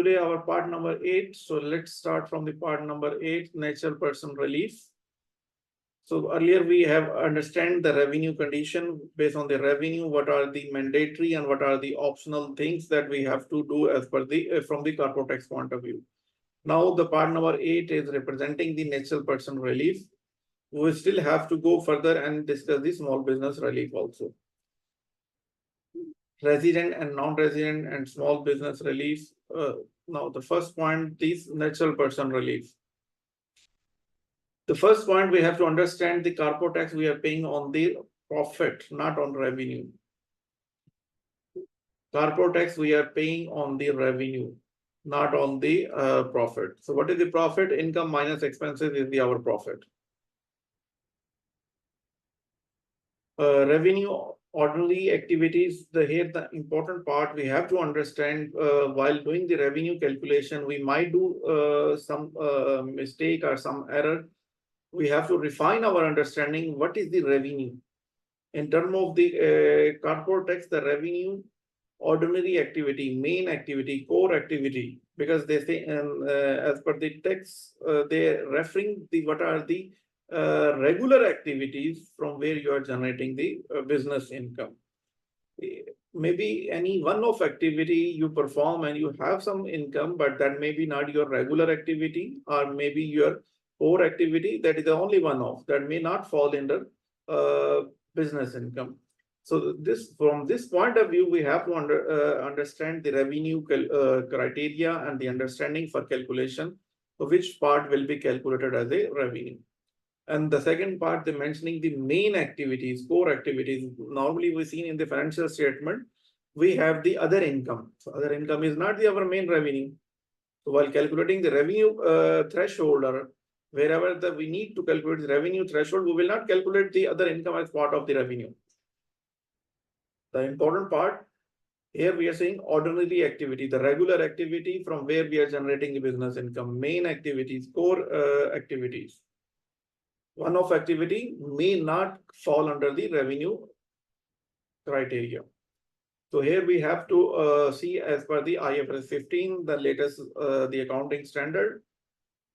Today our part number 8. So let's start from the part number 8, natural person relief. So earlier we have understand the revenue condition. Based on the revenue, what are the mandatory and what are the optional things that we have to do as per the from the corporate tax point of view. Now the part number 8 is representing the natural person relief. We still have to go further and discuss the small business relief also. Resident and non-resident and small business relief. Now the first point, this natural person relief. The first point, we have to understand the corporate tax we are paying on the profit, not on revenue. Corporate tax we are paying on the revenue, not on the profit. So what is the profit? Income minus expenses is our profit. Revenue ordinary activities, here the important part we have to understand while doing the revenue calculation, we might do some mistake or some error. We have to refine our understanding what is the revenue. In terms of the corporate tax, the revenue, ordinary activity, main activity, core activity, because they say as per the text, they're referring the what are the regular activities from where you are generating the business income. Maybe any one-off activity you perform and you have some income, but that may be not your regular activity, or maybe your core activity, that is the only one-off that may not fall under business income. So this, from this point of view, we have to understand the revenue criteria and the understanding for calculation of which part will be calculated as a revenue. And the second part, the mentioning the main activities, core activities. Normally we see in the financial statement, we have the other income. So other income is not our main revenue. So while calculating the revenue threshold, or wherever we need to calculate the revenue threshold, we will not calculate the other income as part of the revenue. The important part here, we are saying ordinary activity, the regular activity from where we are generating the business income, main activities, core activities. One-off activity may not fall under the revenue criteria. So here we have to see as per the IFRS 15, the latest, the accounting standard.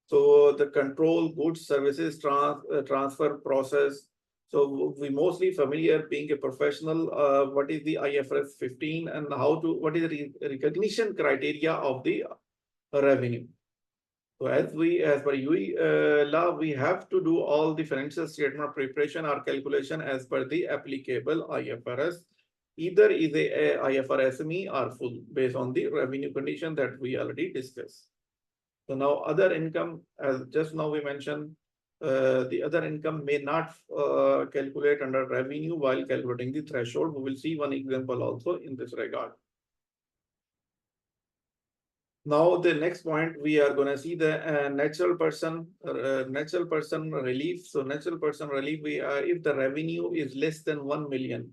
So the control, goods, services, transfer process. So we mostly familiar being a professional, what is the IFRS 15 and what is the recognition criteria of the revenue. So as per UAE law, we have to do all the financial statement preparation or calculation as per the applicable IFRS. Either is a IFRS SME or full based on the revenue condition that we already discussed. So now other income, as just now we mentioned, the other income may not calculate under revenue while calculating the threshold. We will see one example also in this regard. Now the next point, we are going to see the natural person relief. So natural person relief, if the revenue is less than 1 million.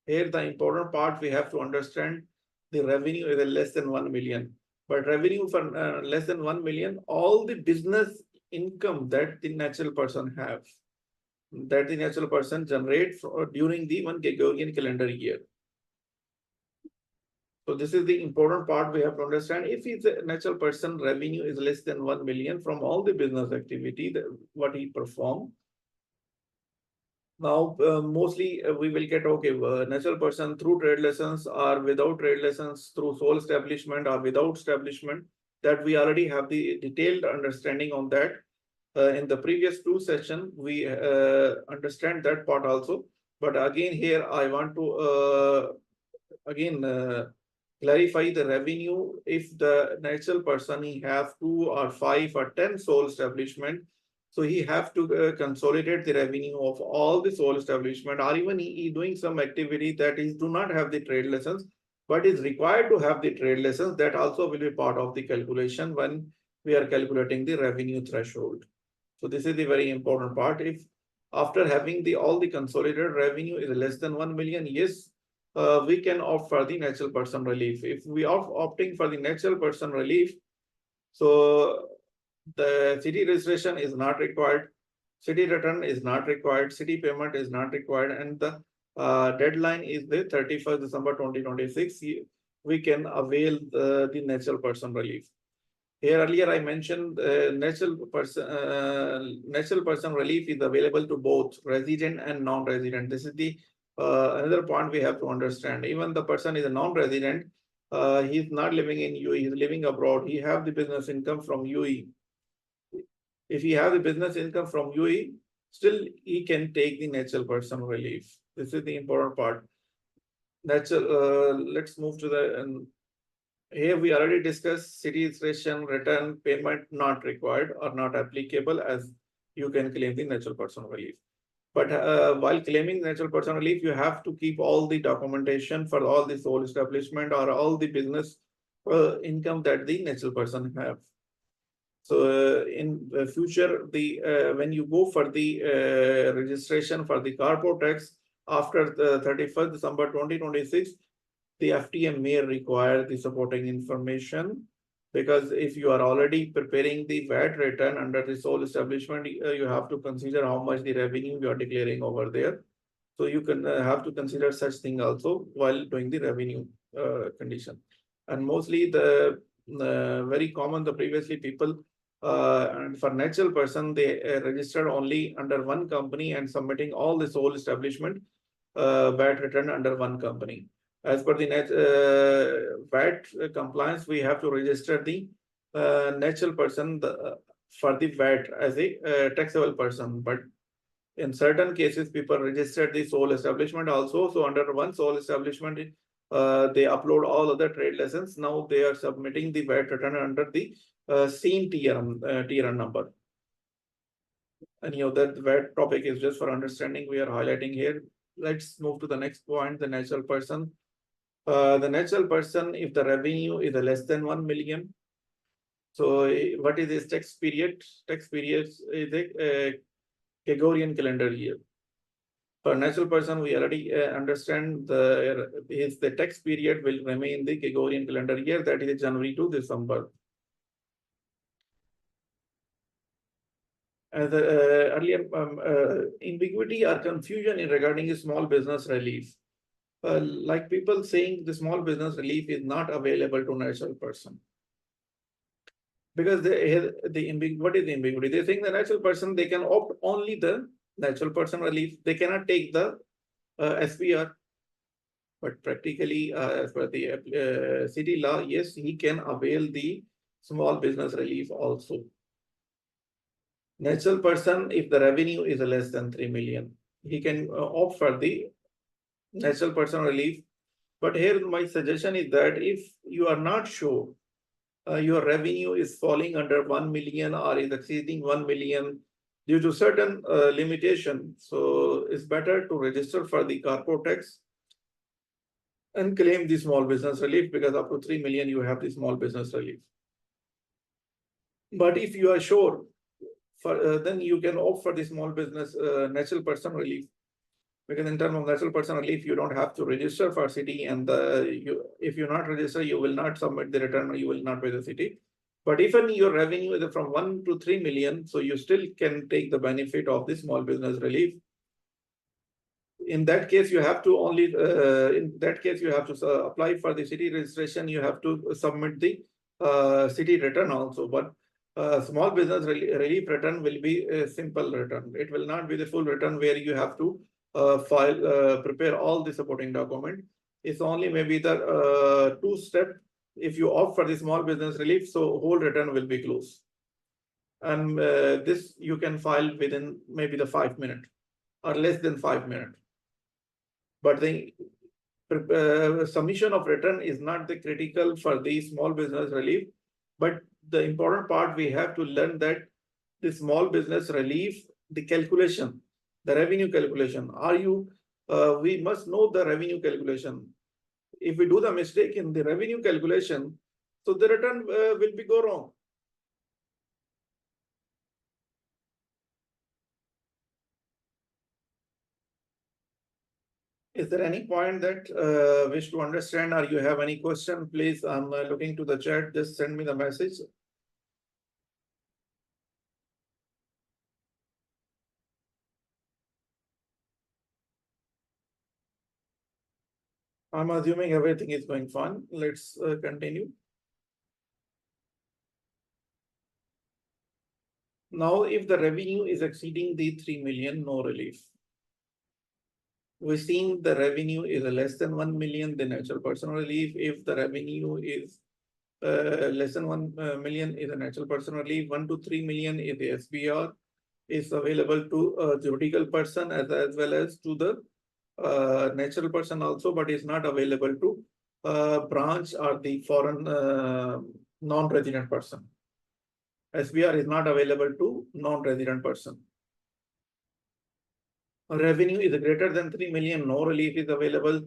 Here the important part we have to understand, the revenue is less than 1 million. But revenue for less than 1 million, all the business income that the natural person have, that the natural person generates during the one Gregorian calendar year. So this is the important part we have to understand. If it's a natural person, revenue is less than 1 million from all the business activity that what he performed. Now, mostly we will get, okay, natural person through trade license or without trade license, through sole establishment or without establishment, that we already have the detailed understanding on that. In the previous two sessions, we understand that part also. But again, here I want to clarify the revenue. If the natural person, he have 2 or 5 or 10 sole establishment, so he have to consolidate the revenue of all the sole establishment, or even he doing some activity that is do not have the trade license, but is required to have the trade license. That also will be part of the calculation when we are calculating the revenue threshold. So this is the very important part. If after having all the consolidated revenue is less than 1 million, yes, we can opt for the natural person relief. If we are opting for the natural person relief, so the city registration is not required, city return is not required, city payment is not required, and the deadline is the 31st December 2026. we can avail the natural person relief. Here earlier I mentioned natural person relief is available to both resident and non-resident. This is the another point we have to understand. Even the person is a non-resident, he's not living in UAE, he's living abroad. He have the business income from UAE. If he have the business income from UAE, still he can take the natural person relief. This is the important part. Let's move to the here we already discussed city registration, return, payment not required or not applicable, as you can claim the natural person relief. But while claiming natural person relief, you have to keep all the documentation for all the sole establishment or all the business income that the natural person have. So in the future, when you go for the registration for the corporate tax after the 31st December 2026, the FTM may require the supporting information, because if you are already preparing the VAT return under the sole establishment, you have to consider how much the revenue you are declaring over there. So you can have to consider such thing also while doing the revenue condition. And mostly the very common, the previously people and for natural person, they registered only under one company and submitting all the sole establishment VAT return under one company. As per the VAT compliance, we have to register the natural person for the VAT as a taxable person. But in certain cases, people registered the sole establishment also. So under one sole establishment, they upload all other trade lessons. Now they are submitting the VAT return under the same TRN number. And that VAT topic is just for understanding. We are highlighting here. Let's move to the next point, the natural person. The natural person, if the revenue is less than 1 million, so what is his tax period? Tax period is a Gregorian calendar year. For natural person, we already understand the tax period will remain the Gregorian calendar year, that is January to December. As earlier, ambiguity or confusion in regarding a small business relief. Like people saying the small business relief is not available to natural person. Because what is the ambiguity? They think the natural person, they can opt only the natural person relief. They cannot take the SPR. But practically, as per the city law, yes, he can avail the small business relief also. Natural person, if the revenue is less than 3 million, he can opt for the natural person relief. But here my suggestion is that if you are not sure your revenue is falling under 1 million or is exceeding 1 million due to certain limitation, so it's better to register for the corporate tax and claim the small business relief, because up to 3 million you have the small business relief. But if you are sure, then you can opt for the small business natural person relief, because in terms of natural person relief, you don't have to register for city, and if you not register, you will not submit the return, or you will not pay the city. But if your revenue is from 1 to 3 million, so you still can take the benefit of the small business relief. In that case, you have to apply for the city registration. You have to submit the city return also. But small business relief return will be a simple return. It will not be the full return where you have to prepare all the supporting document. It's only maybe the two-step. If you opt for the small business relief, so whole return will be closed. And this you can file within maybe the 5 minutes or less than 5 minutes. But the submission of return is not the critical for the small business relief. But the important part, we have to learn that the small business relief, the calculation, the revenue calculation, we must know the revenue calculation. If we do the mistake in the revenue calculation, so the return will go wrong. Is there any point that wish to understand, or you have any question? Please, I'm looking to the chat. Just send me the message. I'm assuming everything is going fine. Let's continue. Now, if the revenue is exceeding the 3 million, no relief. We've seen the revenue is less than 1 million, the natural person relief. If the revenue is less than 1 million is a natural person relief, 1 to 3 million is the SBR, is available to a juridical person as well as to the natural person also, but is not available to branch or the foreign non-resident person. SBR is not available to non-resident person. Revenue is greater than 3 million, no relief is available.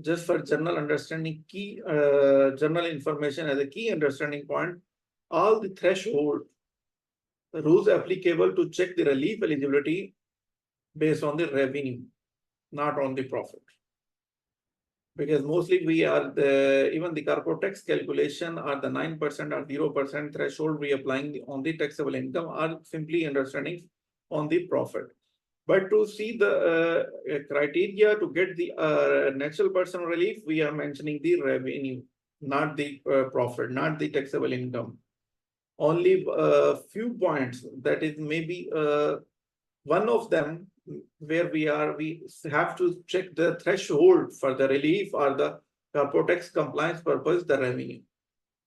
Just for general understanding, key general information as a key understanding point, all the threshold rules applicable to check the relief eligibility based on the revenue, not on the profit. Because mostly we are even the corporate tax calculation are the 9% or 0% threshold we applying on the taxable income are simply understanding on the profit. But to see the criteria to get the natural person relief, we are mentioning the revenue, not the profit, not the taxable income. Only a few points, that is maybe one of them where we have to check the threshold for the relief or the corporate tax compliance purpose, the revenue.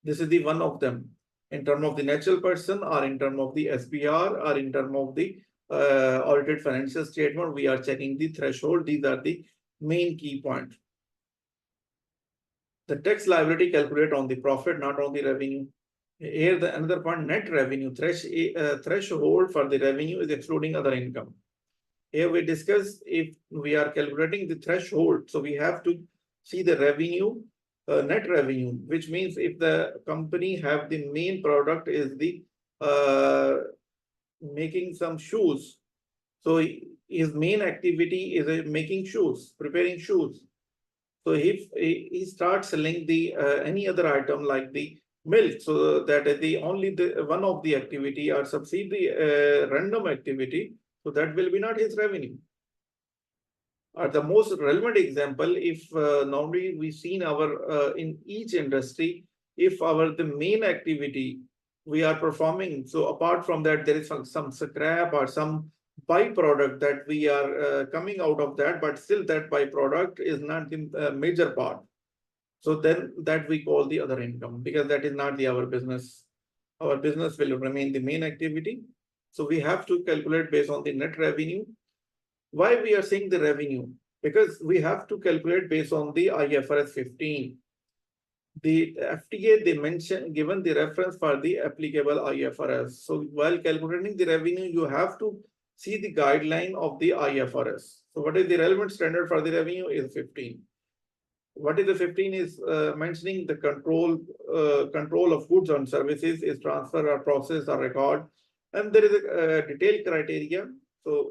This is the one of them in terms of the natural person or in terms of the SBR or in terms of the audited financial statement, we are checking the threshold. These are the main key points. The tax liability calculated on the profit, not on the revenue. Here, another point, net revenue threshold for the revenue is excluding other income. Here we discuss if we are calculating the threshold, so we have to see the revenue, net revenue, which means if the company have the main product is the making some shoes. So his main activity is making shoes, preparing shoes. So if he starts selling the any other item like the milk, so that is the only one of the activity or subsidy random activity, so that will be not his revenue. Or the most relevant example, if normally we seen our in each industry, if the main activity we are performing, so apart from that there is some scrap or some byproduct that we are coming out of that, but still that byproduct is not the major part. So then that we call the other income, because that is not our business. Our business will remain the main activity. So we have to calculate based on the net revenue. Why we are saying the revenue? Because we have to calculate based on the IFRS 15. The FTA, they mention, given the reference for the applicable IFRS. So while calculating the revenue, you have to see the guideline of the IFRS. So what is the relevant standard for the revenue is 15. What is the 15 is mentioning the control of goods and services is transfer or process or record. And there is a detailed criteria. So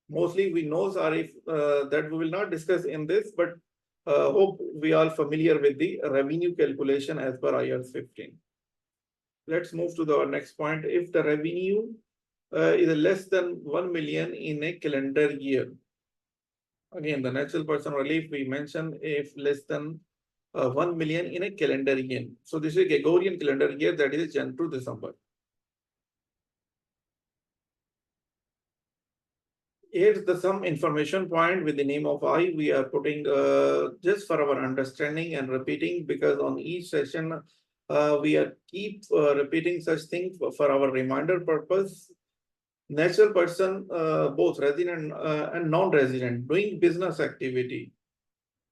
mostly we know that we will not discuss in this, but hope we are familiar with the revenue calculation as per IFRS 15. Let's move to the next point. If the revenue is less than 1 million in a calendar year, again, the natural person relief we mentioned if less than 1 million in a calendar year. So this is a Gregorian calendar year, that is Jan to December. Here's some information point with the name of I. We are putting just for our understanding and repeating, because on each session we are keep repeating such things for our reminder purpose. Natural person, both resident and non-resident, doing business activity,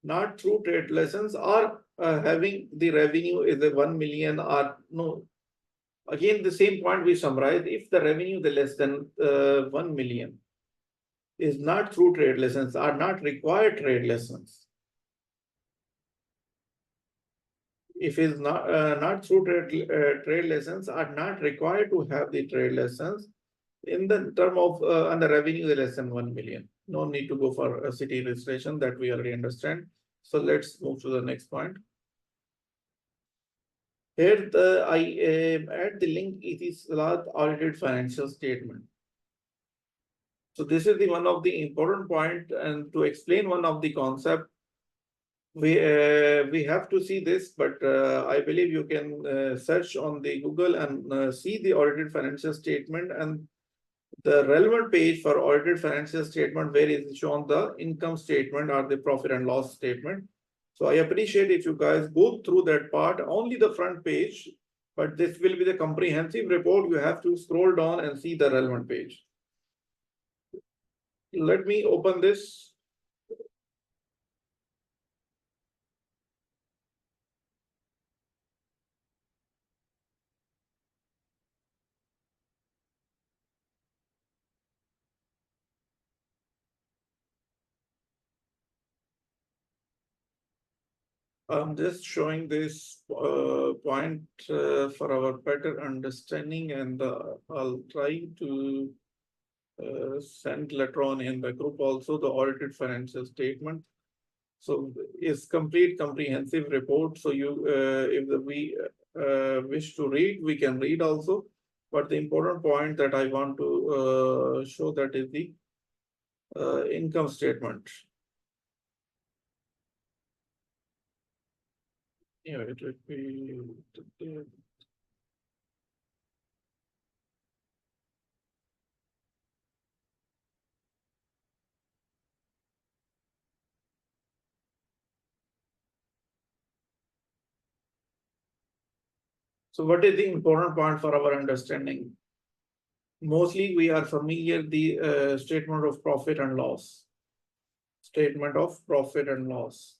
not through trade license or having the revenue is a 1 million or no. Again, the same point we summarize. If the revenue is less than 1 million, is not through trade license, are not required trade license. If is not through trade license, are not required to have the trade license in the term of and the revenue is less than 1 million. No need to go for a city registration, that we already understand. So let's move to the next point. Here I add the link. It is audited financial statement. So this is the one of the important point, and to explain one of the concept, we have to see this, but I believe you can search on the Google and see the audited financial statement, and the relevant page for audited financial statement where is shown the income statement or the profit and loss statement. So I appreciate if you guys go through that part, only the front page, but this will be the comprehensive report. You have to scroll down and see the relevant page. Let me open this. I'm just showing this point for our better understanding, and I'll try to send later on in the group also the audited financial statement. So it's complete comprehensive report. So you, if we wish to read, we can read also. But the important point that I want to show that is the income statement. Yeah, it would be. So what is the important point for our understanding? Mostly we are familiar the statement of profit and loss. Statement of profit and loss.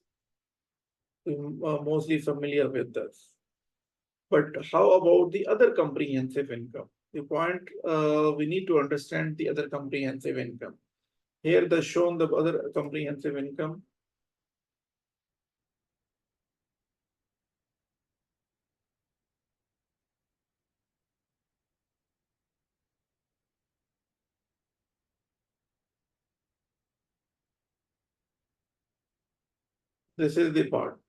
We are mostly familiar with this. But how about the other comprehensive income? The point we need to understand the other comprehensive income. Here the shown the other comprehensive income. This is the part.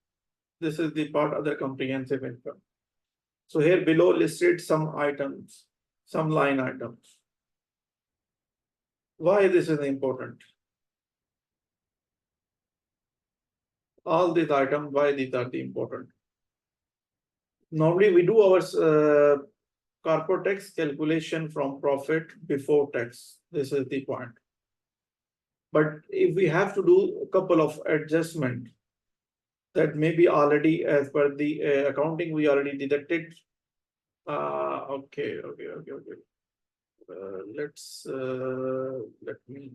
This is the part other comprehensive income. So here below listed some items, some line items. Why this is important? All these items, why these are the important? Normally we do our corporate tax calculation from profit before tax. This is the point. But if we have to do a couple of adjustment that may be already as per the accounting, we already deducted. Okay. Let me,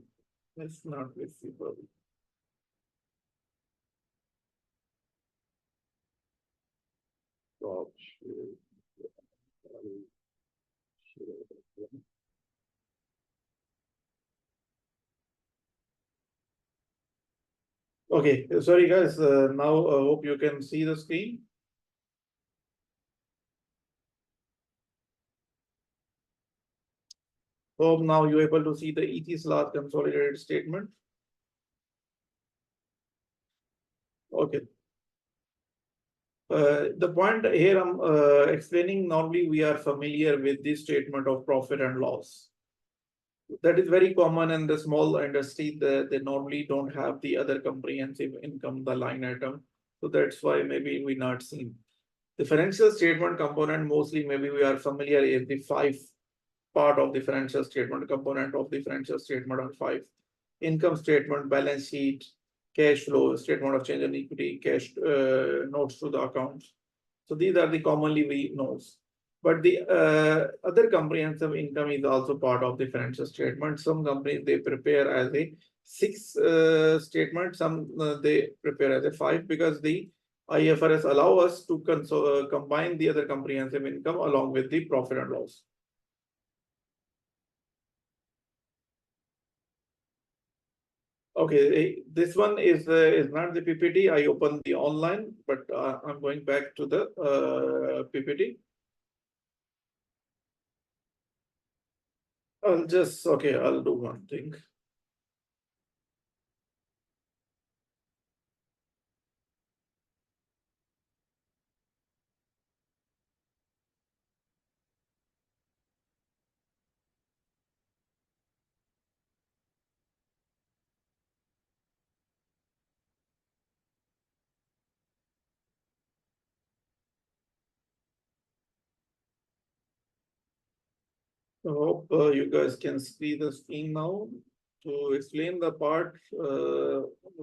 let's not visible. Okay, sorry guys, now I hope you can see the screen. Hope now you're able to see the ET's last consolidated statement. Okay. The point here I'm explaining, normally we are familiar with this statement of profit and loss. That is very common in the small industry. They normally don't have the other comprehensive income, the line item. So that's why maybe we not seen. The financial statement component, mostly maybe we are familiar is the five part of the financial statement, component of the financial statement on five. Income statement, balance sheet, cash flow, statement of change in equity, cash notes to the accounts. So these are the commonly we knows. But the other comprehensive income is also part of the financial statement. Some companies they prepare as a six statement, some they prepare as a five, because the IFRS allow us to combine the other comprehensive income along with the profit and loss. Okay, this one is not the PPT. I opened the online, but I'm going back to the PPT. I'll do one thing. I hope you guys can see the screen now. To explain the part,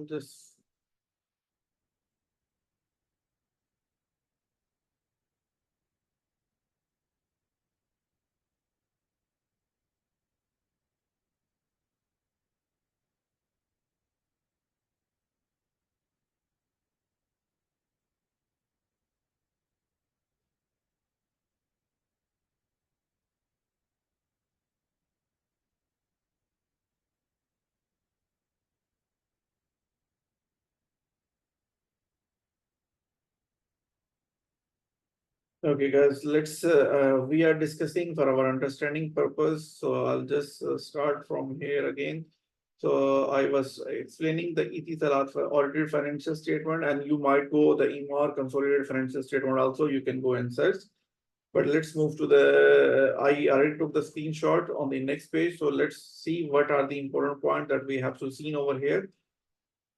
just okay, guys. We are discussing for our understanding purpose. So I'll just start from here again. So I was explaining the ETL for audited financial statement, and you might go the EMAR consolidated financial statement also. You can go and search. But let's move to the, I already took the screenshot on the next page. So let's see what are the important points that we have to see over here.